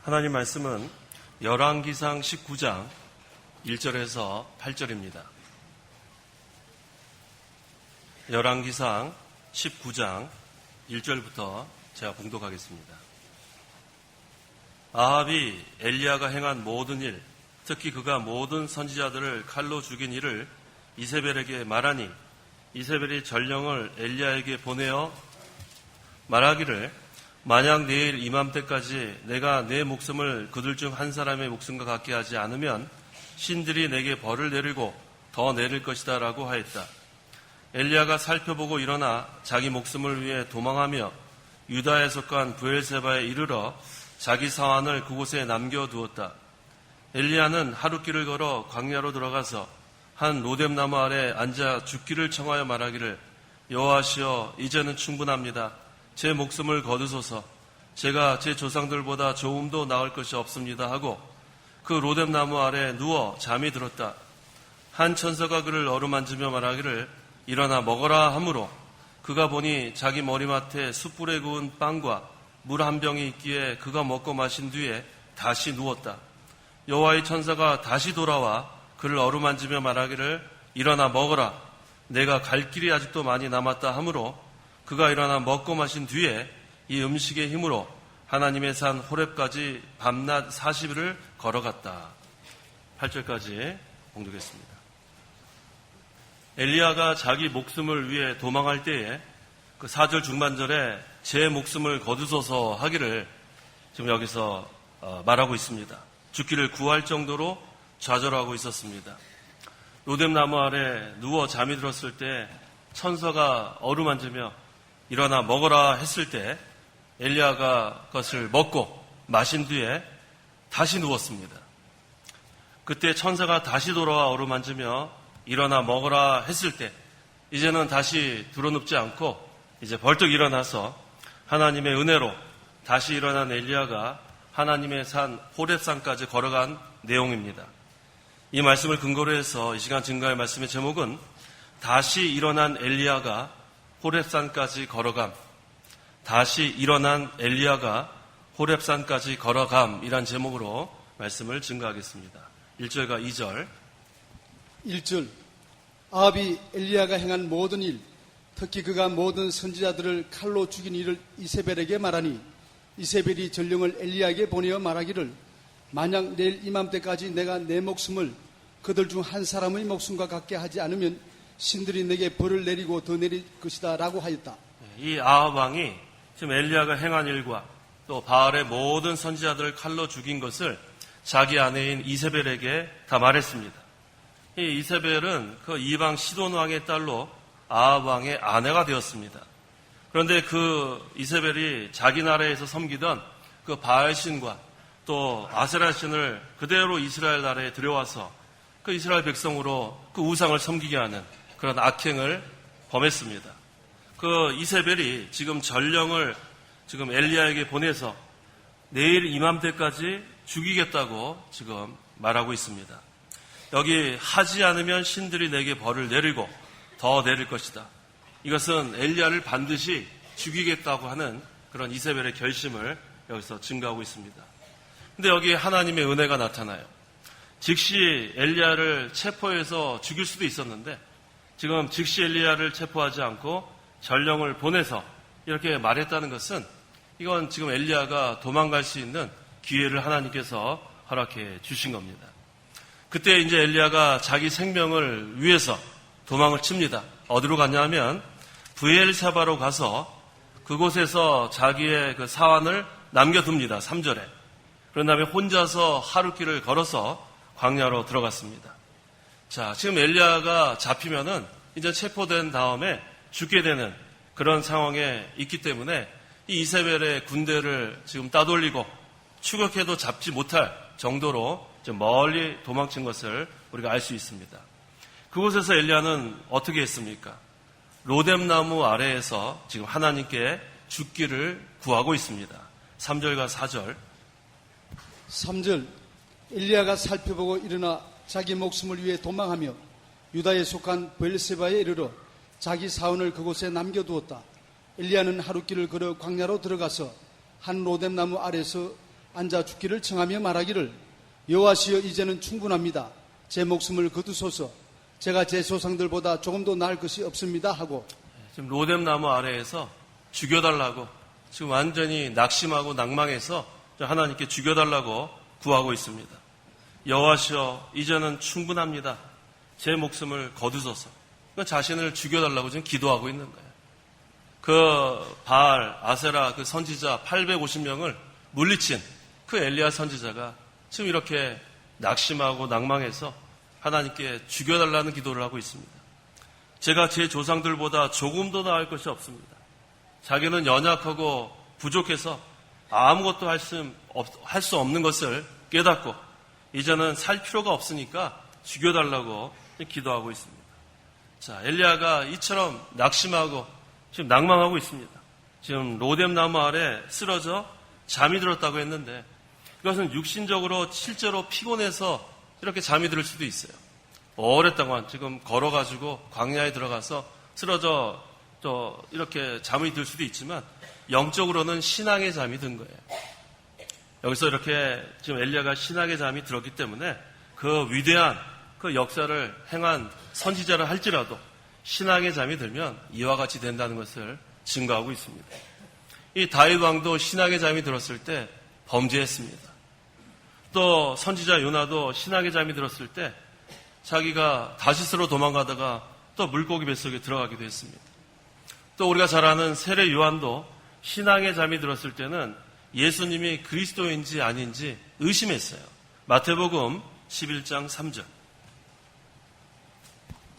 하나님 말씀은 열왕기상 19장 1절에서 8절입니다. 열왕기상 19장 1절부터 제가 봉독하겠습니다. 아합이 엘리야가 행한 모든 일, 특히 그가 모든 선지자들을 칼로 죽인 일을 이세벨에게 말하니 이세벨이 전령을 엘리야에게 보내어 말하기를 만약 내일 이맘때까지 내가 내 목숨을 그들 중 한 사람의 목숨과 같게 하지 않으면 신들이 내게 벌을 내리고 더 내릴 것이다 라고 하였다. 엘리야가 살펴보고 일어나 자기 목숨을 위해 도망하며 유다에 속한 브엘세바에 이르러 자기 사환을 그곳에 남겨두었다. 엘리야는 하룻길을 걸어 광야로 들어가서 한 로뎀나무 아래 앉아 죽기를 청하여 말하기를 여호와시여 이제는 충분합니다. 제 목숨을 거두소서. 제가 제 조상들보다 조금도 나을 것이 없습니다 하고 그 로뎀나무 아래 누워 잠이 들었다. 한 천사가 그를 어루만지며 말하기를 일어나 먹어라 하므로 그가 보니 자기 머리맡에 숯불에 구운 빵과 물 한 병이 있기에 그가 먹고 마신 뒤에 다시 누웠다. 여호와의 천사가 다시 돌아와 그를 어루만지며 말하기를 일어나 먹어라. 내가 갈 길이 아직도 많이 남았다 하므로 그가 일어나 먹고 마신 뒤에 이 음식의 힘으로 하나님의 산 호렙까지 밤낮 40일을 걸어갔다. 8절까지 봉독했습니다. 엘리야가 자기 목숨을 위해 도망할 때에 그 4절 중반절에 제 목숨을 거두소서 하기를 지금 여기서 말하고 있습니다. 죽기를 구할 정도로 좌절하고 있었습니다. 로뎀나무 아래 누워 잠이 들었을 때 천사가 어루만지며 일어나 먹어라 했을 때 엘리야가 그것을 먹고 마신 뒤에 다시 누웠습니다. 그때 천사가 다시 돌아와 어루만지며 일어나 먹어라 했을 때 이제는 다시 드러눕지 않고 이제 벌떡 일어나서 하나님의 은혜로 다시 일어난 엘리야가 하나님의 산 호렙산까지 걸어간 내용입니다. 이 말씀을 근거로 해서 이 시간 증거할 말씀의 제목은 다시 일어난 엘리야가 호렙산까지 걸어감, 다시 일어난 엘리야가 호렙산까지 걸어감이란 제목으로 말씀을 증거하겠습니다. 1절과 2절. 1절 아합이 엘리야가 행한 모든 일, 특히 그가 모든 선지자들을 칼로 죽인 일을 이세벨에게 말하니 이세벨이 전령을 엘리야에게 보내어 말하기를 만약 내일 이맘때까지 내가 내 목숨을 그들 중 한 사람의 목숨과 같게 하지 않으면 신들이 내게 벌을 내리고 더 내릴 것이다 라고 하였다. 이 아합 왕이 지금 엘리야가 행한 일과 또 바알의 모든 선지자들을 칼로 죽인 것을 자기 아내인 이세벨에게 다 말했습니다. 이 이세벨은 그 이방 시돈 왕의 딸로 아합 왕의 아내가 되었습니다. 그런데 그 이세벨이 자기 나라에서 섬기던 그 바알 신과 또 아세라 신을 그대로 이스라엘 나라에 들여와서 그 이스라엘 백성으로 그 우상을 섬기게 하는 그런 악행을 범했습니다. 그 이세벨이 지금 전령을 지금 엘리야에게 보내서 내일 이맘때까지 죽이겠다고 지금 말하고 있습니다. 여기 하지 않으면 신들이 내게 벌을 내리고 더 내릴 것이다. 이것은 엘리야를 반드시 죽이겠다고 하는 그런 이세벨의 결심을 여기서 증거하고 있습니다. 근데 여기 하나님의 은혜가 나타나요. 즉시 엘리야를 체포해서 죽일 수도 있었는데 지금 즉시 엘리야를 체포하지 않고 전령을 보내서 이렇게 말했다는 것은 이건 지금 엘리야가 도망갈 수 있는 기회를 하나님께서 허락해 주신 겁니다. 그때 이제 엘리야가 자기 생명을 위해서 도망을 칩니다. 어디로 갔냐면 브엘세바로 가서 그곳에서 자기의 그 사환을 남겨둡니다. 3절에. 그런 다음에 혼자서 하룻길을 걸어서 광야로 들어갔습니다. 자, 지금 엘리야가 잡히면은 이제 체포된 다음에 죽게 되는 그런 상황에 있기 때문에 이 이세벨의 군대를 지금 따돌리고 추격해도 잡지 못할 정도로 좀 멀리 도망친 것을 우리가 알 수 있습니다. 그곳에서 엘리야는 어떻게 했습니까? 로뎀나무 아래에서 지금 하나님께 죽기를 구하고 있습니다. 3절과 4절. 3절 엘리야가 살펴보고 일어나 자기 목숨을 위해 도망하며 유다에 속한 브엘세바에 이르러 자기 사원을 그곳에 남겨두었다. 엘리야는 하룻길을 걸어 광야로 들어가서 한 로뎀나무 아래서 앉아 죽기를 청하며 말하기를 여호와시여 이제는 충분합니다. 제 목숨을 거두소서. 제가 제 조상들보다 조금도 나을 것이 없습니다 하고 지금 로뎀 나무 아래에서 죽여달라고 지금 완전히 낙심하고 낭망해서 하나님께 죽여달라고 구하고 있습니다. 여호와시여 이제는 충분합니다. 제 목숨을 거두소서. 자신을 죽여달라고 지금 기도하고 있는 거예요. 그 바알, 아세라 그 선지자 850명을 물리친 그 엘리야 선지자가 지금 이렇게 낙심하고 낭망해서 하나님께 죽여달라는 기도를 하고 있습니다. 제가 제 조상들보다 조금도 나을 것이 없습니다. 자기는 연약하고 부족해서 아무것도 할 수 없는 것을 깨닫고 이제는 살 필요가 없으니까 죽여달라고 기도하고 있습니다. 자, 엘리야가 이처럼 낙심하고 지금 낭망하고 있습니다. 지금 로뎀 나무 아래 쓰러져 잠이 들었다고 했는데 이것은 육신적으로 실제로 피곤해서 이렇게 잠이 들 수도 있어요. 오랫동안 지금 걸어가지고 광야에 들어가서 쓰러져 이렇게 잠이 들 수도 있지만 영적으로는 신앙의 잠이 든 거예요. 여기서 이렇게 지금 엘리야가 신앙의 잠이 들었기 때문에 그 위대한 그 역사를 행한 선지자를 할지라도 신앙의 잠이 들면 이와 같이 된다는 것을 증거하고 있습니다. 이 다윗 왕도 신앙의 잠이 들었을 때 범죄했습니다. 또 선지자 요나도 신앙의 잠이 들었을 때 자기가 다시스로 도망가다가 또 물고기 뱃속에 들어가기도 했습니다. 또 우리가 잘 아는 세례 요한도 신앙의 잠이 들었을 때는 예수님이 그리스도인지 아닌지 의심했어요. 마태복음 11장 3절.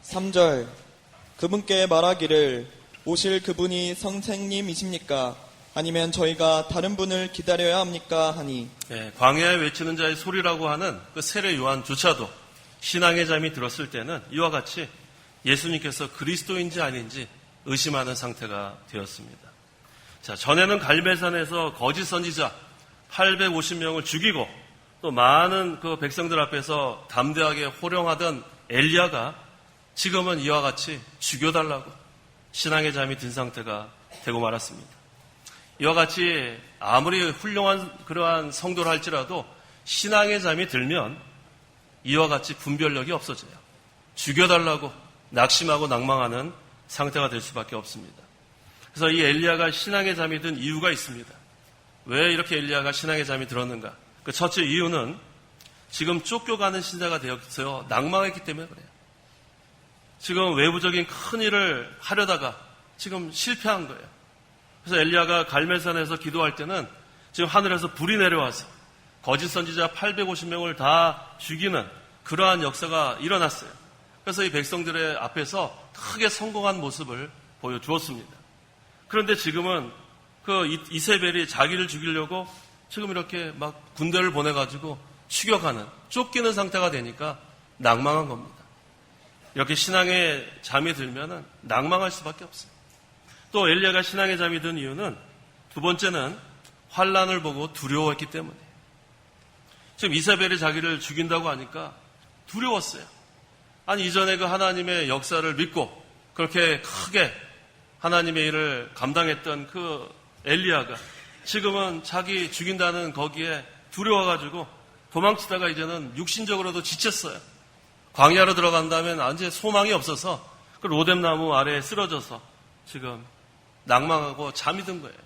3절 그분께 말하기를 오실 그분이 선생님이십니까? 아니면 저희가 다른 분을 기다려야 합니까? 하니 광야에 외치는 자의 소리라고 하는 그 세례 요한조차도 신앙의 잠이 들었을 때는 이와 같이 예수님께서 그리스도인지 아닌지 의심하는 상태가 되었습니다. 자, 전에는 갈멜산에서 거짓 선지자 850명을 죽이고 또 많은 그 백성들 앞에서 담대하게 호령하던 엘리야가 지금은 이와 같이 죽여달라고 신앙의 잠이 든 상태가 되고 말았습니다. 이와 같이 아무리 훌륭한 그러한 성도를 할지라도 신앙의 잠이 들면 이와 같이 분별력이 없어져요. 죽여달라고 낙심하고 낭망하는 상태가 될 수밖에 없습니다. 그래서 이 엘리야가 신앙의 잠이 든 이유가 있습니다. 왜 이렇게 엘리야가 신앙의 잠이 들었는가? 그 첫째 이유는 지금 쫓겨가는 신자가 되어서 낭망했기 때문에 그래요. 지금 외부적인 큰 일을 하려다가 지금 실패한 거예요. 그래서 엘리야가 갈멜산에서 기도할 때는 지금 하늘에서 불이 내려와서 거짓 선지자 850명을 다 죽이는 그러한 역사가 일어났어요. 그래서 이 백성들의 앞에서 크게 성공한 모습을 보여주었습니다. 그런데 지금은 그 이세벨이 자기를 죽이려고 지금 이렇게 막 군대를 보내가지고 추격하는, 쫓기는 상태가 되니까 낭망한 겁니다. 이렇게 신앙의 잠이 들면은 낭망할 수밖에 없어요. 또 엘리야가 신앙의 잠이 든 이유는 두 번째는 환란을 보고 두려워했기 때문이에요. 지금 이세벨이 자기를 죽인다고 하니까 두려웠어요. 아니 이전에 그 하나님의 역사를 믿고 그렇게 크게 하나님의 일을 감당했던 그 엘리야가 지금은 자기 죽인다는 거기에 두려워가지고 도망치다가 이제는 육신적으로도 지쳤어요. 광야로 들어간 다음에 이제 소망이 없어서 그 로뎀 나무 아래에 쓰러져서 지금 낭망하고 잠이 든 거예요.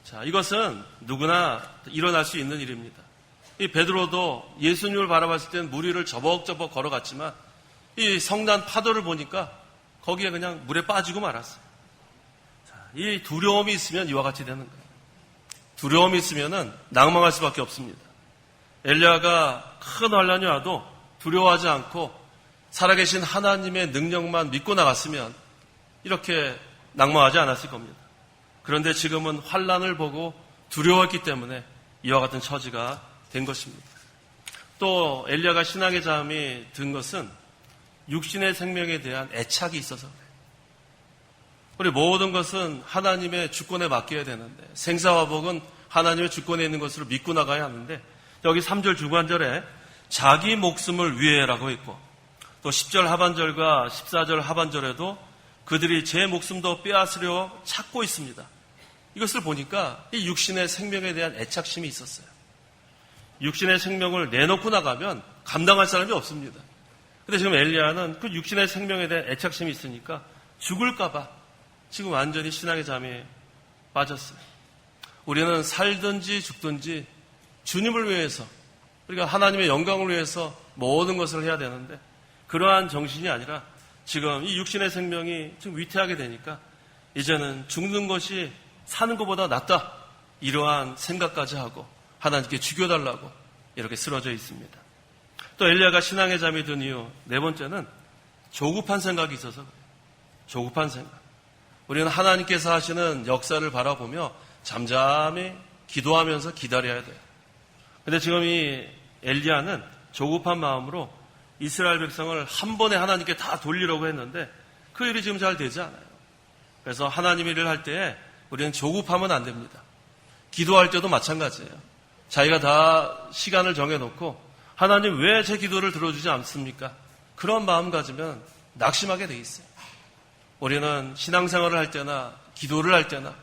자, 이것은 누구나 일어날 수 있는 일입니다. 이 베드로도 예수님을 바라봤을 때는 물 위를 저벅저벅 걸어갔지만 이 성난 파도를 보니까 거기에 그냥 물에 빠지고 말았어요. 자, 이 두려움이 있으면 이와 같이 되는 거예요. 두려움이 있으면은 낭망할 수밖에 없습니다. 엘리야가 큰 환란이 와도 두려워하지 않고 살아계신 하나님의 능력만 믿고 나갔으면 이렇게 낭망하지 않았을 겁니다. 그런데 지금은 환란을 보고 두려웠기 때문에 이와 같은 처지가 된 것입니다. 또 엘리야가 신앙의 잠이 든 것은 육신의 생명에 대한 애착이 있어서 그래요. 우리 모든 것은 하나님의 주권에 맡겨야 되는데 생사화복은 하나님의 주권에 있는 것으로 믿고 나가야 하는데 여기 3절 중간절에 자기 목숨을 위해라고 했고 또 10절 하반절과 14절 하반절에도 그들이 제 목숨도 빼앗으려 찾고 있습니다. 이것을 보니까 이 육신의 생명에 대한 애착심이 있었어요. 육신의 생명을 내놓고 나가면 감당할 사람이 없습니다. 근데 지금 엘리야는 그 육신의 생명에 대한 애착심이 있으니까 죽을까봐 지금 완전히 신앙의 잠에 빠졌어요. 우리는 살든지 죽든지 주님을 위해서, 우리가 하나님의 영광을 위해서 모든 것을 해야 되는데, 그러한 정신이 아니라 지금 이 육신의 생명이 좀 위태하게 되니까 이제는 죽는 것이 사는 것보다 낫다, 이러한 생각까지 하고 하나님께 죽여달라고 이렇게 쓰러져 있습니다. 또 엘리야가 신앙의 잠이 든 이유 네 번째는 조급한 생각이 있어서 그래요. 조급한 생각. 우리는 하나님께서 하시는 역사를 바라보며 잠잠히 기도하면서 기다려야 돼요. 근데 지금 이 엘리야는 조급한 마음으로 이스라엘 백성을 한 번에 하나님께 다 돌리려고 했는데 그 일이 지금 잘 되지 않아요. 그래서 하나님 일을 할 때에 우리는 조급하면 안 됩니다. 기도할 때도 마찬가지예요. 자기가 다 시간을 정해놓고 하나님 왜 제 기도를 들어주지 않습니까? 그런 마음 가지면 낙심하게 돼 있어요. 우리는 신앙생활을 할 때나 기도를 할 때나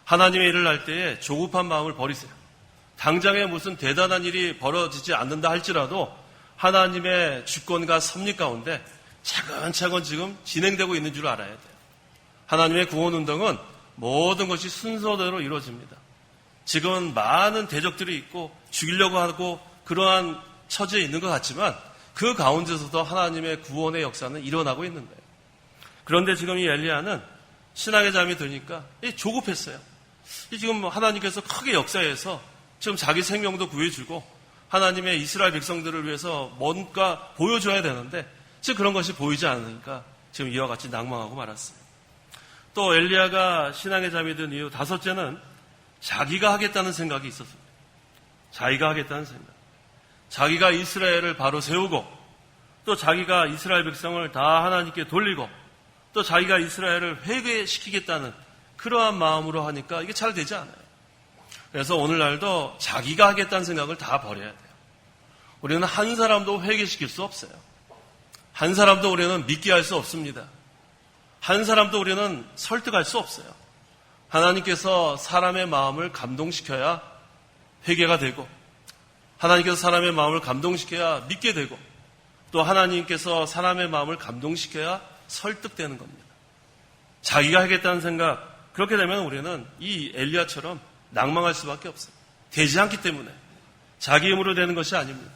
하나님의 일을 할 때에 조급한 마음을 버리세요. 당장에 무슨 대단한 일이 벌어지지 않는다 할지라도 하나님의 주권과 섭리 가운데 차근차근 지금 진행되고 있는 줄 알아야 돼요. 하나님의 구원운동은 모든 것이 순서대로 이루어집니다. 지금은 많은 대적들이 있고 죽이려고 하고 그러한 처지에 있는 것 같지만 그 가운데서도 하나님의 구원의 역사는 일어나고 있는 거예요. 그런데 지금 이 엘리야는 신앙의 잠이 드니까 조급했어요. 지금 하나님께서 크게 역사해서 지금 자기 생명도 구해주고 하나님의 이스라엘 백성들을 위해서 뭔가 보여줘야 되는데 지금 그런 것이 보이지 않으니까 지금 이와 같이 낭망하고 말았어요. 또 엘리야가 신앙의 잠이 든 이유 다섯째는 자기가 하겠다는 생각이 있었습니다. 자기가 하겠다는 생각. 자기가 이스라엘을 바로 세우고 또 자기가 이스라엘 백성을 다 하나님께 돌리고 또 자기가 이스라엘을 회개시키겠다는 그러한 마음으로 하니까 이게 잘 되지 않아요. 그래서 오늘날도 자기가 하겠다는 생각을 다 버려야 돼요. 우리는 한 사람도 회개시킬 수 없어요. 한 사람도 우리는 믿게 할 수 없습니다. 한 사람도 우리는 설득할 수 없어요. 하나님께서 사람의 마음을 감동시켜야 회개가 되고 하나님께서 사람의 마음을 감동시켜야 믿게 되고 또 하나님께서 사람의 마음을 감동시켜야 설득되는 겁니다. 자기가 하겠다는 생각, 그렇게 되면 우리는 이 엘리야처럼 낭망할 수밖에 없어요. 되지 않기 때문에 자기 힘으로 되는 것이 아닙니다.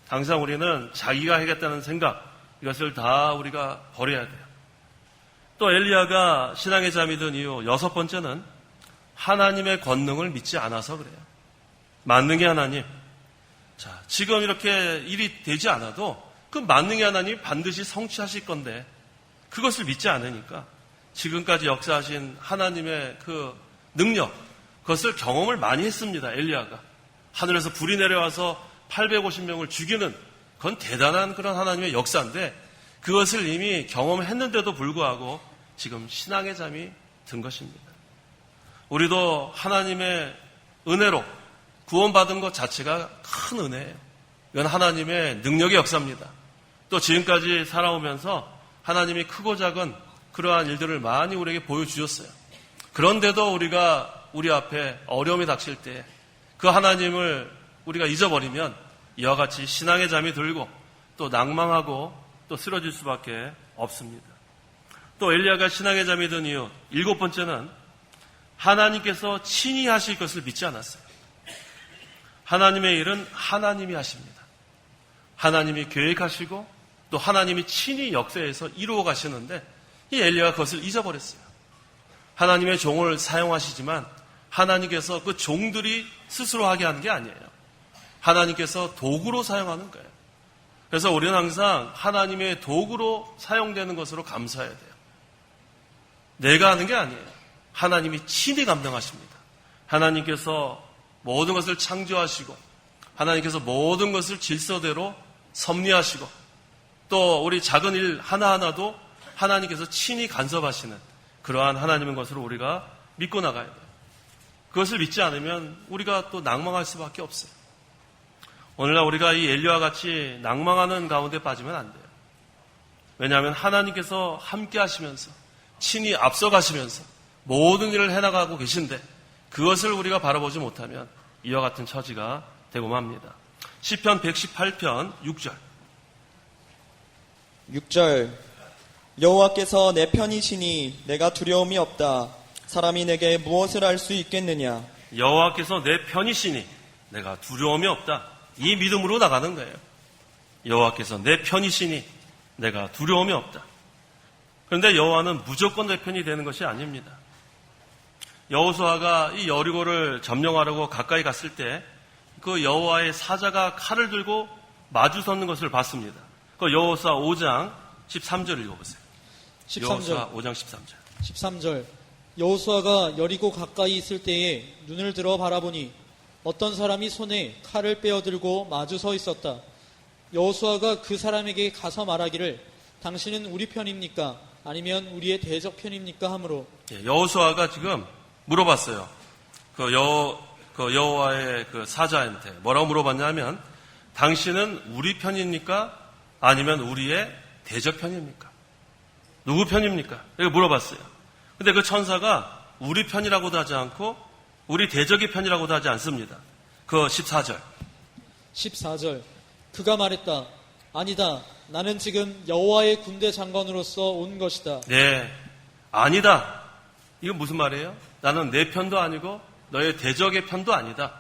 항상 우리는 자기가 하겠다는 생각, 이것을 다 우리가 버려야 돼요. 또 엘리야가 신앙의 잠이 든 이유 여섯 번째는 하나님의 권능을 믿지 않아서 그래요. 만능의 하나님. 자, 지금 이렇게 일이 되지 않아도 그 만능의 하나님이 반드시 성취하실 건데 그것을 믿지 않으니까 지금까지 역사하신 하나님의 그 능력, 그것을 경험을 많이 했습니다. 엘리야가. 하늘에서 불이 내려와서 850명을 죽이는 그건 대단한 그런 하나님의 역사인데 그것을 이미 경험했는데도 불구하고 지금 신앙의 잠이 든 것입니다. 우리도 하나님의 은혜로 구원받은 것 자체가 큰 은혜예요. 이건 하나님의 능력의 역사입니다. 또 지금까지 살아오면서 하나님이 크고 작은 그러한 일들을 많이 우리에게 보여주셨어요. 그런데도 우리가 우리 앞에 어려움이 닥칠 때 그 하나님을 우리가 잊어버리면 이와 같이 신앙의 잠이 들고 또 낭망하고 또 쓰러질 수밖에 없습니다. 또 엘리야가 신앙의 잠이 든 이유 일곱 번째는 하나님께서 친히 하실 것을 믿지 않았어요. 하나님의 일은 하나님이 하십니다. 하나님이 계획하시고 또 하나님이 친히 역사에서 이루어 가시는데 이 엘리야가 그것을 잊어버렸어요. 하나님의 종을 사용하시지만 하나님께서 그 종들이 스스로 하게 하는 게 아니에요. 하나님께서 도구로 사용하는 거예요. 그래서 우리는 항상 하나님의 도구로 사용되는 것으로 감사해야 돼요. 내가 하는 게 아니에요. 하나님이 친히 감당하십니다. 하나님께서 모든 것을 창조하시고 하나님께서 모든 것을 질서대로 섭리하시고 또 우리 작은 일 하나하나도 하나님께서 친히 간섭하시는 그러한 하나님의 것으로 우리가 믿고 나가야 돼요. 그것을 믿지 않으면 우리가 또 낭망할 수밖에 없어요. 오늘날 우리가 이 엘리야와 같이 낭망하는 가운데 빠지면 안 돼요. 왜냐하면 하나님께서 함께 하시면서 친히 앞서가시면서 모든 일을 해나가고 계신데 그것을 우리가 바라보지 못하면 이와 같은 처지가 되고 맙니다. 시편 118편 6절. 6절 여호와께서 내 편이시니 내가 두려움이 없다. 사람이 내게 무엇을 할 수 있겠느냐. 여호와께서 내 편이시니 내가 두려움이 없다. 이 믿음으로 나가는 거예요. 여호와께서 내 편이시니 내가 두려움이 없다. 그런데 여호와는 무조건 내 편이 되는 것이 아닙니다. 여호수아가 이 여리고를 점령하려고 가까이 갔을 때 그 여호와의 사자가 칼을 들고 마주서는 것을 봤습니다. 그 여호수아 5장 13절 읽어보세요. 13절. 여호수아 5장 13절. 13절. 여호수아가 여리고 가까이 있을 때에 눈을 들어 바라보니 어떤 사람이 손에 칼을 빼어들고 마주 서 있었다. 여호수아가 그 사람에게 가서 말하기를 당신은 우리 편입니까? 아니면 우리의 대적 편입니까? 하므로 여호수아가 지금 물어봤어요. 여호와의 그 사자한테 뭐라고 물어봤냐면 당신은 우리 편입니까? 아니면 우리의 대적 편입니까? 누구 편입니까? 이렇게 물어봤어요. 근데 그 천사가 우리 편이라고도 하지 않고 우리 대적의 편이라고도 하지 않습니다. 그 14절. 14절. 그가 말했다. 아니다. 나는 지금 여호와의 군대 장관으로서 온 것이다. 네. 아니다. 이건 무슨 말이에요? 나는 내 편도 아니고 너의 대적의 편도 아니다.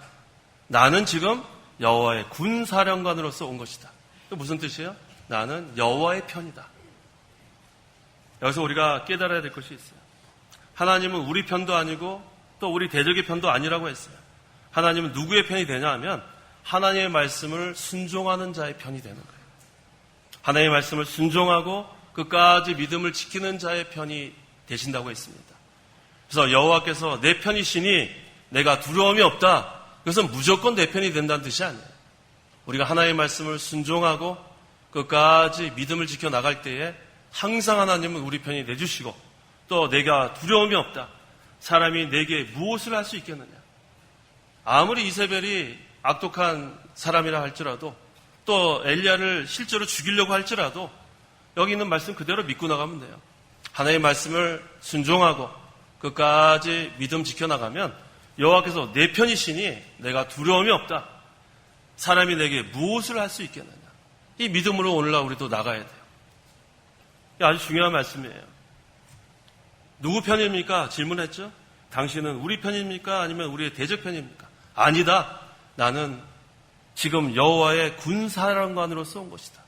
나는 지금 여호와의 군사령관으로서 온 것이다. 이게 무슨 뜻이에요? 나는 여호와의 편이다. 여기서 우리가 깨달아야 될 것이 있어요. 하나님은 우리 편도 아니고 또 우리 대적의 편도 아니라고 했어요. 하나님은 누구의 편이 되냐 하면 하나님의 말씀을 순종하는 자의 편이 되는 거예요. 하나님의 말씀을 순종하고 끝까지 믿음을 지키는 자의 편이 되신다고 했습니다. 그래서 여호와께서 내 편이시니 내가 두려움이 없다. 그것은 무조건 내 편이 된다는 뜻이 아니에요. 우리가 하나님의 말씀을 순종하고 끝까지 믿음을 지켜 나갈 때에 항상 하나님은 우리 편이 내주시고 또 내가 두려움이 없다. 사람이 내게 무엇을 할 수 있겠느냐. 아무리 이세벨이 악독한 사람이라 할지라도 또 엘리야를 실제로 죽이려고 할지라도 여기 있는 말씀 그대로 믿고 나가면 돼요. 하나님의 말씀을 순종하고 끝까지 믿음 지켜나가면 여호와께서 내 편이시니 내가 두려움이 없다. 사람이 내게 무엇을 할 수 있겠느냐. 이 믿음으로 오늘날 우리도 나가야 돼요. 이게 아주 중요한 말씀이에요. 누구 편입니까? 질문했죠. 당신은 우리 편입니까? 아니면 우리의 대적 편입니까? 아니다. 나는 지금 여호와의 군사령관으로서 온 것이다.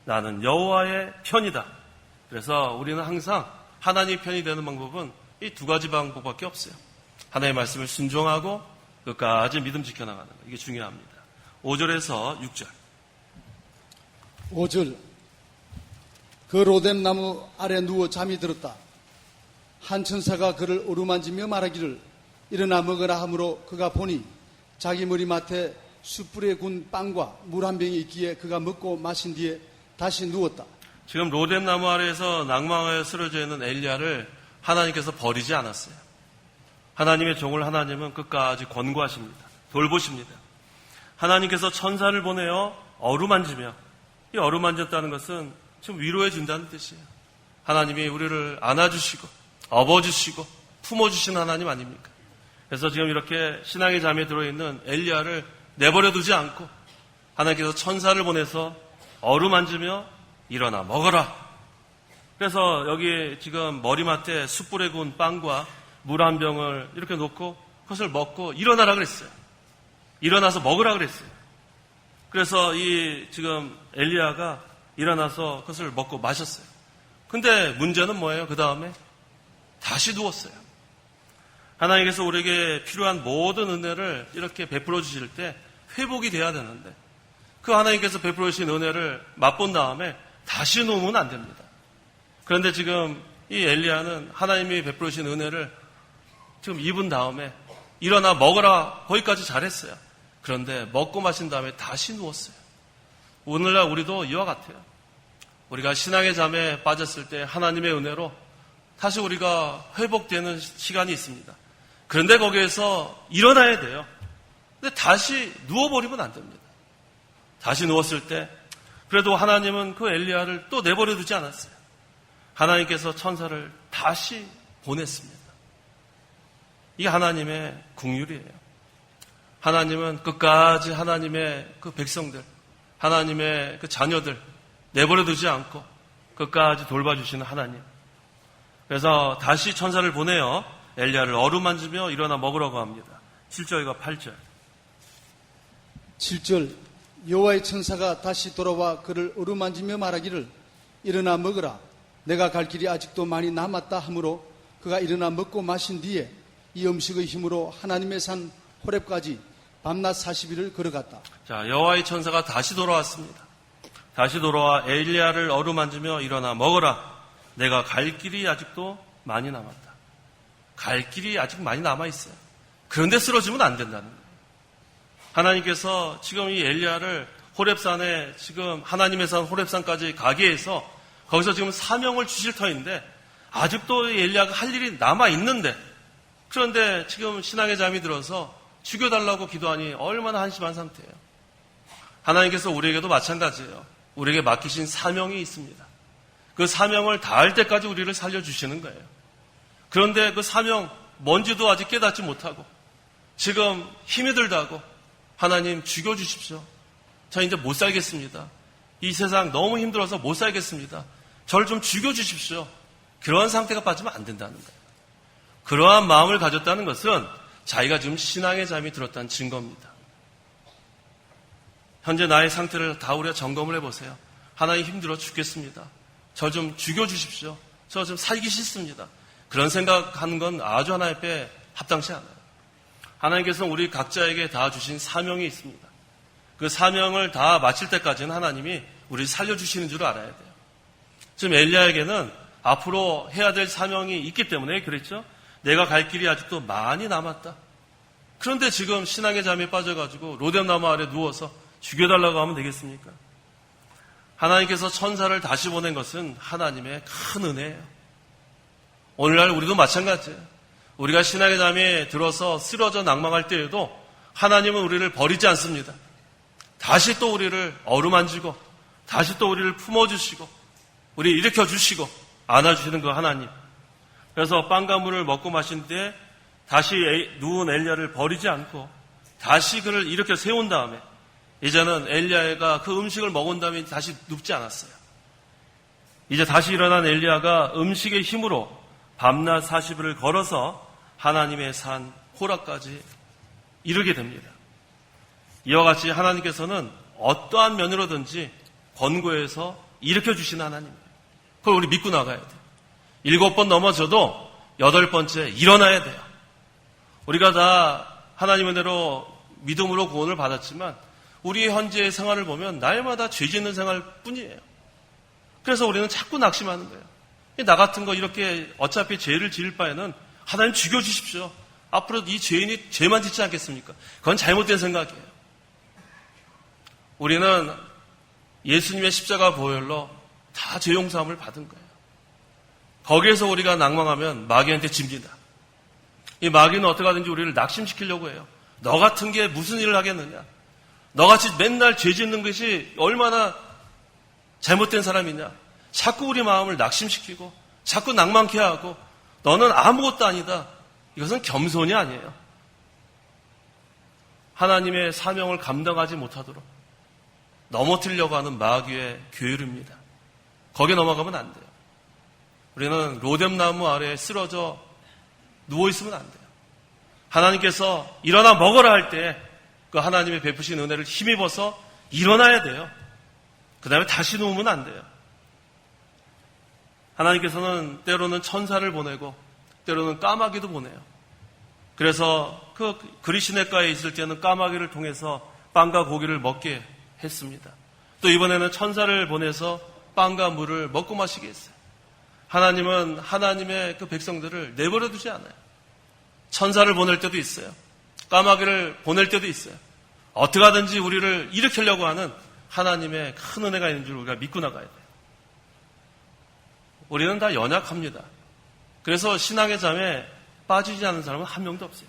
나는 여호와의 편이다. 그래서 우리는 항상 하나님의 편이 되는 방법은 이 두 가지 방법밖에 없어요. 하나님의 말씀을 순종하고 끝까지 믿음 지켜나가는 것. 이게 중요합니다. 5절에서 6절. 5절. 그 로뎀 나무 아래 누워 잠이 들었다. 한 천사가 그를 어루만지며 말하기를 일어나 먹으라 하므로 그가 보니 자기 머리맡에 숯불에 군 빵과 물 한 병이 있기에 그가 먹고 마신 뒤에 다시 누웠다. 지금 로뎀 나무 아래에서 낭망하여 쓰러져 있는 엘리야를 하나님께서 버리지 않았어요. 하나님의 종을 하나님은 끝까지 권고하십니다. 돌보십니다. 하나님께서 천사를 보내어 어루만지며, 이 어루만졌다는 것은 지금 위로해 준다는 뜻이에요. 하나님이 우리를 안아주시고 업어주시고 품어주시는 하나님 아닙니까? 그래서 지금 이렇게 신앙의 잠에 들어있는 엘리야를 내버려 두지 않고 하나님께서 천사를 보내서 어루만지며 일어나 먹어라. 그래서 여기 지금 머리맡에 숯불에 구운 빵과 물 한 병을 이렇게 놓고 그것을 먹고 일어나라 그랬어요. 일어나서 먹으라 그랬어요. 그래서 이 지금 엘리야가 일어나서 그것을 먹고 마셨어요. 근데 문제는 뭐예요? 그 다음에 다시 누웠어요. 하나님께서 우리에게 필요한 모든 은혜를 이렇게 베풀어 주실 때 회복이 돼야 되는데 그 하나님께서 베풀어 주신 은혜를 맛본 다음에 다시 누우면 안 됩니다. 그런데 지금 이 엘리야는 하나님이 베풀어 주신 은혜를 지금 입은 다음에 일어나 먹으라 거기까지 잘했어요. 그런데 먹고 마신 다음에 다시 누웠어요. 오늘날 우리도 이와 같아요. 우리가 신앙의 잠에 빠졌을 때 하나님의 은혜로 다시 우리가 회복되는 시간이 있습니다. 그런데 거기에서 일어나야 돼요. 근데 다시 누워버리면 안 됩니다. 다시 누웠을 때 그래도 하나님은 그 엘리야를 또 내버려 두지 않았어요. 하나님께서 천사를 다시 보냈습니다. 이게 하나님의 긍휼이에요. 하나님은 끝까지 하나님의 그 백성들, 하나님의 그 자녀들 내버려 두지 않고 끝까지 돌봐주시는 하나님. 그래서 다시 천사를 보내어 엘리야를 어루만지며 일어나 먹으라고 합니다. 7절과 8절. 7절 여호와의 천사가 다시 돌아와 그를 어루만지며 말하기를 일어나 먹으라. 내가 갈 길이 아직도 많이 남았다 하므로 그가 일어나 먹고 마신 뒤에 이 음식의 힘으로 하나님의 산 호렙까지 밤낮 40일을 걸어갔다. 자, 여호와의 천사가 다시 돌아왔습니다. 다시 돌아와 엘리야를 어루만지며 일어나 먹어라. 내가 갈 길이 아직도 많이 남았다. 갈 길이 아직 많이 남아있어요. 그런데 쓰러지면 안 된다는 거예요. 하나님께서 지금 이 엘리야를 호렙산에 지금 하나님의 산 호렙산까지 가게 해서 거기서 지금 사명을 주실 터인데 아직도 이 엘리야가 할 일이 남아있는데 그런데 지금 신앙의 잠이 들어서 죽여달라고 기도하니 얼마나 한심한 상태예요. 하나님께서 우리에게도 마찬가지예요. 우리에게 맡기신 사명이 있습니다. 그 사명을 다할 때까지 우리를 살려주시는 거예요. 그런데 그 사명 뭔지도 아직 깨닫지 못하고 지금 힘이 들다고 하나님 죽여주십시오. 저 이제 못 살겠습니다. 이 세상 너무 힘들어서 못 살겠습니다. 저를 좀 죽여주십시오. 그러한 상태가 빠지면 안 된다는 거예요. 그러한 마음을 가졌다는 것은 자기가 지금 신앙의 잠이 들었다는 증거입니다. 현재 나의 상태를 다 우리가 점검을 해보세요. 하나님 힘들어 죽겠습니다. 저 좀 죽여주십시오. 저 좀 살기 싫습니다. 그런 생각하는 건 아주 하나님 앞에 합당치 않아요. 하나님께서는 우리 각자에게 다 주신 사명이 있습니다. 그 사명을 다 마칠 때까지는 하나님이 우리를 살려주시는 줄 알아야 돼요. 지금 엘리야에게는 앞으로 해야 될 사명이 있기 때문에 그랬죠. 내가 갈 길이 아직도 많이 남았다. 그런데 지금 신앙의 잠에 빠져가지고 로뎀나무 아래 누워서 죽여달라고 하면 되겠습니까? 하나님께서 천사를 다시 보낸 것은 하나님의 큰 은혜예요. 오늘날 우리도 마찬가지예요. 우리가 신앙의 잠에 들어서 쓰러져 낭망할 때에도 하나님은 우리를 버리지 않습니다. 다시 또 우리를 어루만지고 다시 또 우리를 품어주시고 우리 일으켜주시고 안아주시는 그 하나님. 그래서 빵과 물을 먹고 마신 뒤에 다시 누운 엘리야를 버리지 않고 다시 그를 일으켜 세운 다음에 이제는 엘리야가 그 음식을 먹은 다음에 다시 눕지 않았어요. 이제 다시 일어난 엘리야가 음식의 힘으로 밤낮 40일을 걸어서 하나님의 산 호라까지 이르게 됩니다. 이와 같이 하나님께서는 어떠한 면으로든지 권고해서 일으켜주시는 하나님이에요. 그걸 우리 믿고 나가야 돼요. 7번 넘어져도 8번째 일어나야 돼요. 우리가 다 하나님의 은혜로 믿음으로 구원을 받았지만 우리 현재의 생활을 보면 날마다 죄 짓는 생활 뿐이에요. 그래서 우리는 자꾸 낙심하는 거예요. 나 같은 거 이렇게 어차피 죄를 지을 바에는 하나님 죽여주십시오. 앞으로 이 죄인이 죄만 짓지 않겠습니까? 그건 잘못된 생각이에요. 우리는 예수님의 십자가 보혈로 다 죄 용서함을 받은 거예요. 거기에서 우리가 낭망하면 마귀한테 집니다. 이 마귀는 어떻게 하든지 우리를 낙심시키려고 해요. 너 같은 게 무슨 일을 하겠느냐? 너같이 맨날 죄 짓는 것이 얼마나 잘못된 사람이냐? 자꾸 우리 마음을 낙심시키고 자꾸 낭만케 하고 너는 아무것도 아니다. 이것은 겸손이 아니에요. 하나님의 사명을 감당하지 못하도록 넘어뜨리려고 하는 마귀의 교율입니다. 거기에 넘어가면 안 돼요. 우리는 로뎀나무 아래에 쓰러져 누워있으면 안 돼요. 하나님께서 일어나 먹어라 할 때 그 하나님의 베푸신 은혜를 힘입어서 일어나야 돼요. 그 다음에 다시 누우면 안 돼요. 하나님께서는 때로는 천사를 보내고 때로는 까마귀도 보내요. 그래서 그 그리시네가에 있을 때는 까마귀를 통해서 빵과 고기를 먹게 했습니다. 또 이번에는 천사를 보내서 빵과 물을 먹고 마시게 했어요. 하나님은 하나님의 그 백성들을 내버려 두지 않아요. 천사를 보낼 때도 있어요. 까마귀를 보낼 때도 있어요. 어떻게 하든지 우리를 일으키려고 하는 하나님의 큰 은혜가 있는 줄 우리가 믿고 나가야 돼요. 우리는 다 연약합니다. 그래서 신앙의 잠에 빠지지 않는 사람은 한 명도 없어요.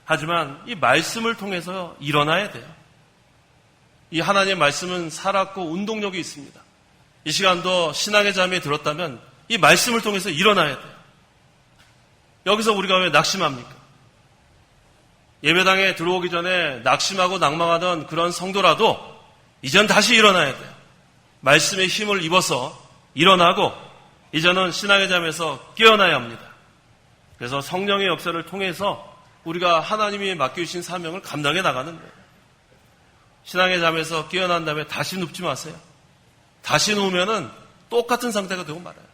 하지만 이 말씀을 통해서 일어나야 돼요. 이 하나님의 말씀은 살았고 운동력이 있습니다. 이 시간도 신앙의 잠에 들었다면 이 말씀을 통해서 일어나야 돼요. 여기서 우리가 왜 낙심합니까? 예배당에 들어오기 전에 낙심하고 낭망하던 그런 성도라도 이젠 다시 일어나야 돼요. 말씀의 힘을 입어서 일어나고 이제는 신앙의 잠에서 깨어나야 합니다. 그래서 성령의 역사를 통해서 우리가 하나님이 맡겨주신 사명을 감당해 나가는 거예요. 신앙의 잠에서 깨어난 다음에 다시 눕지 마세요. 다시 누우면은 똑같은 상태가 되고 말아요.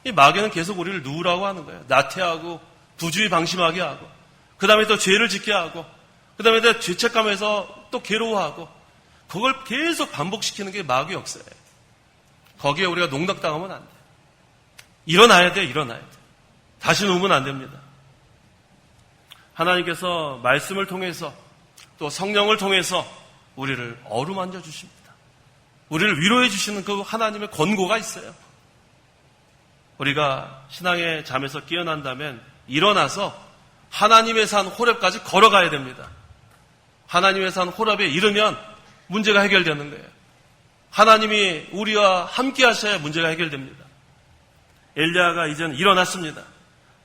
이 마귀는 계속 우리를 누우라고 하는 거예요. 나태하고 부주의 방심하게 하고 그 다음에 또 죄를 짓게 하고 그 다음에 또 죄책감에서 또 괴로워하고 그걸 계속 반복시키는 게 마귀 역사예요. 거기에 우리가 농락당하면 안 돼요. 일어나야 돼요. 일어나야 돼요. 다시 누우면 안 됩니다. 하나님께서 말씀을 통해서 또 성령을 통해서 우리를 어루만져 주십니다. 우리를 위로해 주시는 그 하나님의 권고가 있어요. 우리가 신앙의 잠에서 깨어난다면 일어나서 하나님의 산 호렙까지 걸어가야 됩니다. 하나님의 산 호렙에 이르면 문제가 해결되는 거예요. 하나님이 우리와 함께 하셔야 문제가 해결됩니다. 엘리야가 이제는 일어났습니다.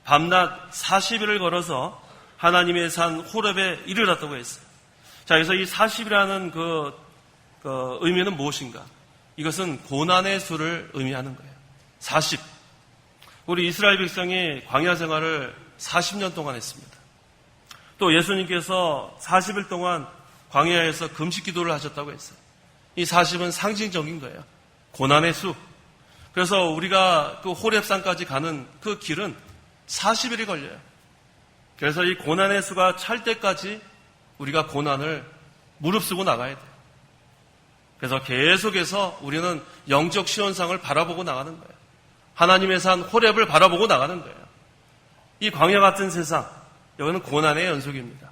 밤낮 40일을 걸어서 하나님의 산 호렙에 이르렀다고 했어요. 자, 그래서 이 40이라는 그 의미는 무엇인가? 이것은 고난의 수를 의미하는 거예요. 40. 우리 이스라엘 백성이 광야 생활을 40년 동안 했습니다. 또 예수님께서 40일 동안 광야에서 금식 기도를 하셨다고 했어요. 이 40은 상징적인 거예요. 고난의 수. 그래서 우리가 그 호렙산까지 가는 그 길은 40일이 걸려요. 그래서 이 고난의 수가 찰 때까지 우리가 고난을 무릅쓰고 나가야 돼요. 그래서 계속해서 우리는 영적 시온상을 바라보고 나가는 거예요. 하나님의 산 호렙을 바라보고 나가는 거예요. 이 광야 같은 세상, 여기는 고난의 연속입니다.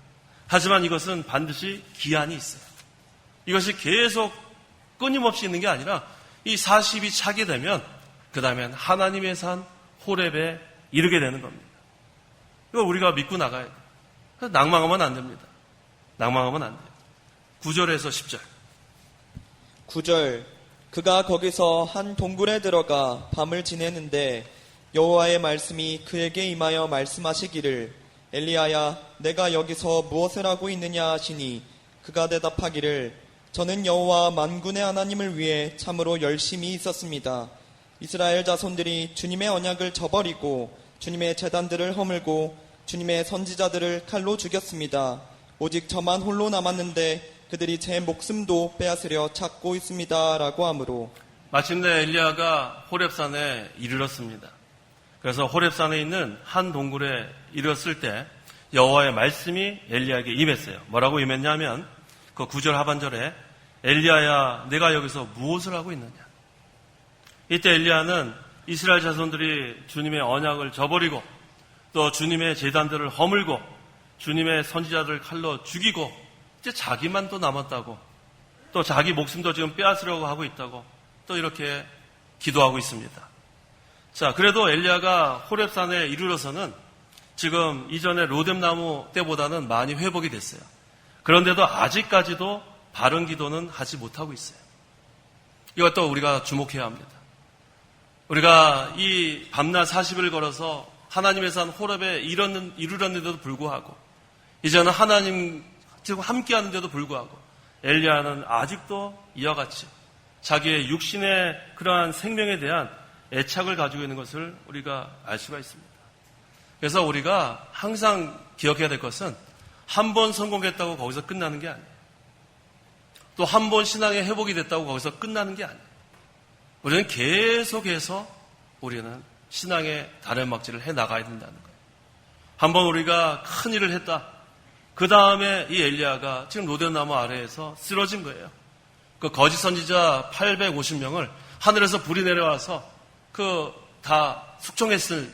하지만 이것은 반드시 기한이 있어요. 이것이 계속 끊임없이 있는 게 아니라 이 40이 차게 되면 그 다음엔 하나님의 산 호렙에 이르게 되는 겁니다. 이거 우리가 믿고 나가야 돼요. 그래서 낭망하면 안 됩니다. 낭망하면 안 돼요. 9절에서 10절. 9절 그가 거기서 한 동굴에 들어가 밤을 지내는데 여호와의 말씀이 그에게 임하여 말씀하시기를 엘리야야 내가 여기서 무엇을 하고 있느냐 하시니 그가 대답하기를 저는 여호와 만군의 하나님을 위해 참으로 열심히 있었습니다. 이스라엘 자손들이 주님의 언약을 저버리고 주님의 제단들을 허물고 주님의 선지자들을 칼로 죽였습니다. 오직 저만 홀로 남았는데 그들이 제 목숨도 빼앗으려 찾고 있습니다. 라고 하므로 마침내 엘리야가 호렙산에 이르렀습니다. 그래서 호렙산에 있는 한 동굴에 이르렀을 때 여호와의 말씀이 엘리야에게 임했어요. 뭐라고 임했냐면 그 9절 하반절에 엘리야야 내가 여기서 무엇을 하고 있느냐. 이때 엘리야는 이스라엘 자손들이 주님의 언약을 저버리고 또 주님의 제단들을 허물고 주님의 선지자들을 칼로 죽이고 이제 자기만 또 남았다고 또 자기 목숨도 지금 빼앗으려고 하고 있다고 또 이렇게 기도하고 있습니다. 자, 그래도 엘리야가 호렙산에 이르러서는 지금 이전에 로뎀나무 때보다는 많이 회복이 됐어요. 그런데도 아직까지도 바른 기도는 하지 못하고 있어요. 이것도 우리가 주목해야 합니다. 우리가 이 밤낮 40일 걸어서 하나님의 산 호렙에 이르렀는데도 불구하고 이제는 하나님 지금 함께 하는데도 불구하고 엘리야는 아직도 이와 같이 자기의 육신의 그러한 생명에 대한 애착을 가지고 있는 것을 우리가 알 수가 있습니다. 그래서 우리가 항상 기억해야 될 것은 한 번 성공했다고 거기서 끝나는 게 아니에요. 또 한 번 신앙의 회복이 됐다고 거기서 끝나는 게 아니에요. 우리는 계속해서 우리는 신앙의 다래막질을 해나가야 된다는 거예요. 한번 우리가 큰 일을 했다. 그 다음에 이 엘리야가 지금 로뎀나무 아래에서 쓰러진 거예요. 그 거짓 선지자 850명을 하늘에서 불이 내려와서 다 숙청했을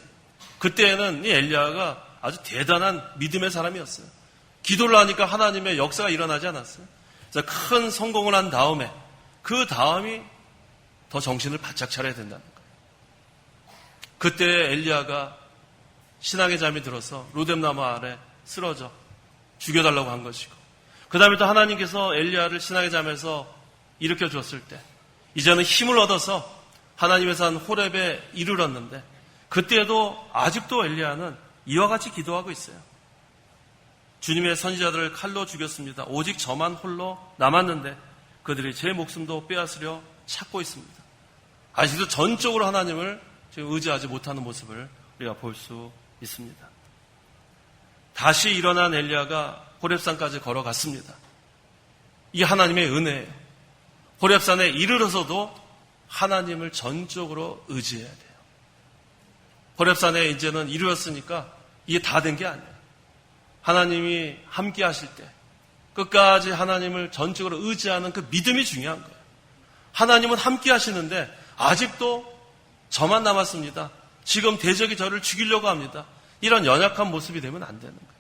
그때에는 이 엘리야가 아주 대단한 믿음의 사람이었어요. 기도를 하니까 하나님의 역사가 일어나지 않았어요. 그래서 큰 성공을 한 다음에 그 다음이 더 정신을 바짝 차려야 된다는 거예요. 그때 엘리야가 신앙의 잠이 들어서 로뎀나무 아래 쓰러져 죽여달라고 한 것이고 그 다음에 또 하나님께서 엘리야를 신앙의 잠에서 일으켜 줬을 때 이제는 힘을 얻어서 하나님의 산 호렙에 이르렀는데 그때도 아직도 엘리야는 이와 같이 기도하고 있어요. 주님의 선지자들을 칼로 죽였습니다. 오직 저만 홀로 남았는데 그들이 제 목숨도 빼앗으려 찾고 있습니다. 아직도 전적으로 하나님을 지금 의지하지 못하는 모습을 우리가 볼 수 있습니다. 다시 일어난 엘리야가 호렙산까지 걸어갔습니다. 이 하나님의 은혜예요. 호렙산에 이르러서도 하나님을 전적으로 의지해야 돼요. 호렙산에 이제는 이르렀으니까 이게 다 된 게 아니에요. 하나님이 함께 하실 때 끝까지 하나님을 전적으로 의지하는 그 믿음이 중요한 거예요. 하나님은 함께 하시는데 아직도 저만 남았습니다. 지금 대적이 저를 죽이려고 합니다. 이런 연약한 모습이 되면 안 되는 거예요.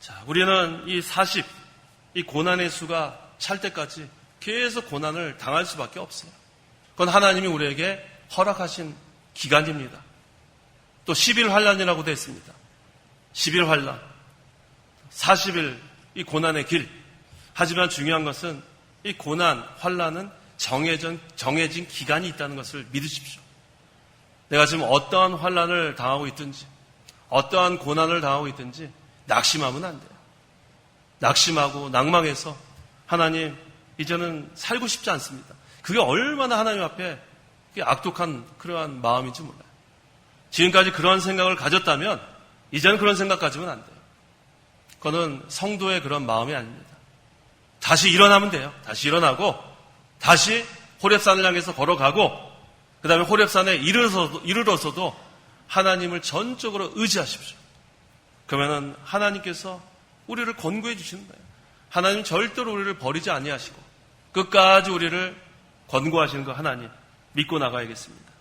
자, 우리는 이 고난의 수가 찰 때까지 계속 고난을 당할 수밖에 없어요. 그건 하나님이 우리에게 허락하신 기간입니다. 또 10일 환란이라고도 했습니다. 10일 환란, 40일 이 고난의 길. 하지만 중요한 것은 이 고난, 환란은 정해진 기간이 있다는 것을 믿으십시오. 내가 지금 어떠한 환란을 당하고 있든지 어떠한 고난을 당하고 있든지 낙심하면 안 돼요. 낙심하고 낭망해서 하나님 이제는 살고 싶지 않습니다. 그게 얼마나 하나님 앞에 악독한 그러한 마음인지 몰라요. 지금까지 그런 생각을 가졌다면 이제는 그런 생각 가지면 안 돼요. 그거는 성도의 그런 마음이 아닙니다. 다시 일어나면 돼요. 다시 일어나고 다시 호렙산을 향해서 걸어가고 그 다음에 호렙산에 이르러서도 하나님을 전적으로 의지하십시오. 그러면은 하나님께서 우리를 권고해 주시는 거예요. 하나님 절대로 우리를 버리지 아니하시고 끝까지 우리를 권고하시는 거 하나님 믿고 나가야겠습니다.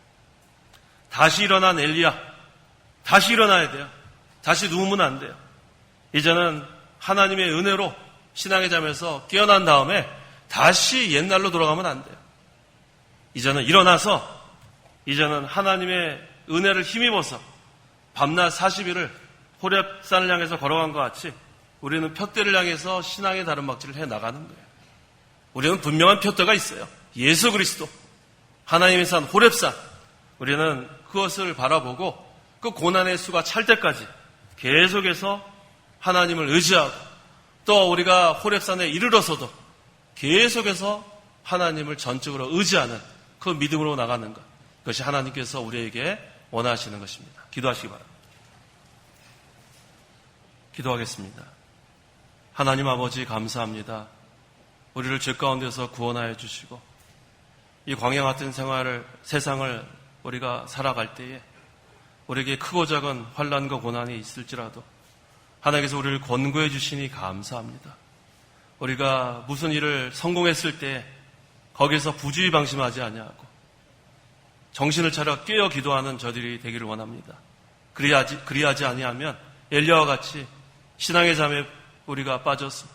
다시 일어난 엘리야, 다시 일어나야 돼요. 다시 누우면 안 돼요. 이제는 하나님의 은혜로 신앙의 잠에서 깨어난 다음에 다시 옛날로 돌아가면 안 돼요. 이제는 일어나서 이제는 하나님의 은혜를 힘입어서 밤낮 40일을 호렙산을 향해서 걸어간 것 같이 우리는 푯대를 향해서 신앙의 다른 막지를 해나가는 거예요. 우리는 분명한 푯대가 있어요. 예수 그리스도, 하나님의 산 호렙산. 우리는 그것을 바라보고 그 고난의 수가 찰 때까지 계속해서 하나님을 의지하고 또 우리가 호렙산에 이르러서도 계속해서 하나님을 전적으로 의지하는 그 믿음으로 나가는 것. 그것이 하나님께서 우리에게 원하시는 것입니다. 기도하시기 바랍니다. 기도하겠습니다. 하나님 아버지 감사합니다. 우리를 죄 가운데서 구원하여 주시고 이 광야 같은 세상을 우리가 살아갈 때에 우리에게 크고 작은 환난과 고난이 있을지라도 하나님께서 우리를 권고해 주시니 감사합니다. 우리가 무슨 일을 성공했을 때 거기에서 부주의방심하지 아니하고 정신을 차려 깨어 기도하는 저들이 되기를 원합니다. 그리하지 아니하면 엘리야와 같이 신앙의 잠에 우리가 빠져서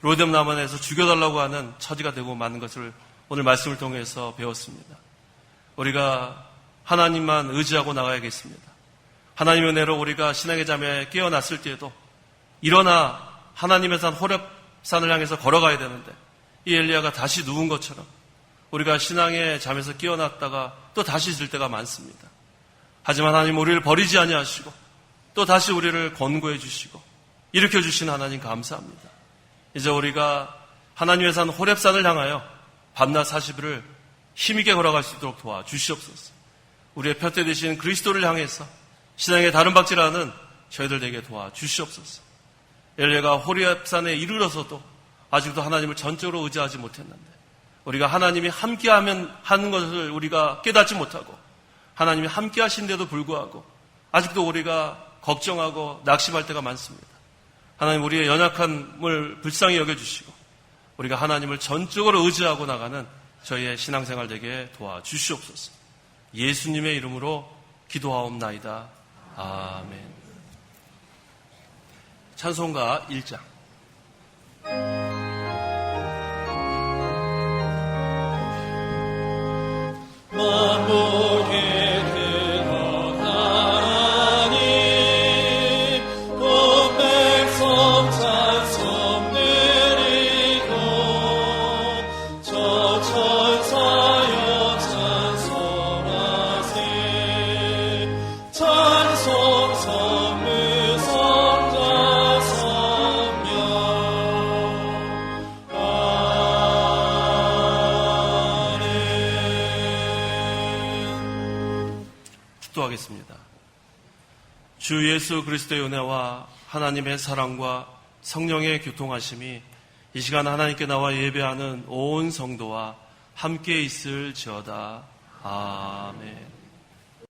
로뎀 나만에서 죽여달라고 하는 처지가 되고 마는 것을 오늘 말씀을 통해서 배웠습니다. 우리가 하나님만 의지하고 나가야겠습니다. 하나님의 은혜로 우리가 신앙의 잠에 깨어났을 때에도 일어나 하나님의 산 호렙산을 향해서 걸어가야 되는데 이 엘리야가 다시 누운 것처럼 우리가 신앙의 잠에서 깨어났다가 또 다시 들 때가 많습니다. 하지만 하나님 우리를 버리지 아니하시고 또 다시 우리를 권고해 주시고 일으켜 주신 하나님 감사합니다. 이제 우리가 하나님의 산 호렙산을 향하여 밤낮 40일을 힘있게 걸어갈 수 있도록 도와주시옵소서. 우리의 푯대 되신 그리스도를 향해서 신앙의 다른 박질하는 저희들 되게 도와주시옵소서. 엘리야가 호렙산에 이르러서도 아직도 하나님을 전적으로 의지하지 못했는데 우리가 하나님이 함께하면 하는 것을 우리가 깨닫지 못하고 하나님이 함께 하신데도 불구하고 아직도 우리가 걱정하고 낙심할 때가 많습니다. 하나님 우리의 연약함을 불쌍히 여겨주시고 우리가 하나님을 전적으로 의지하고 나가는 저희의 신앙생활 되게 도와주시옵소서. 예수님의 이름으로 기도하옵나이다. 아멘. 찬송가 1장. 만복의 대한 하나님 온 백성 찬송 드리고 저 천사여 찬송하세 찬송 성부 성자 축도하겠습니다. 주 예수 그리스도의 은혜와 하나님의 사랑과 성령의 교통하심이 이 시간 하나님께 나와 예배하는 온 성도와 함께 있을지어다. 아멘.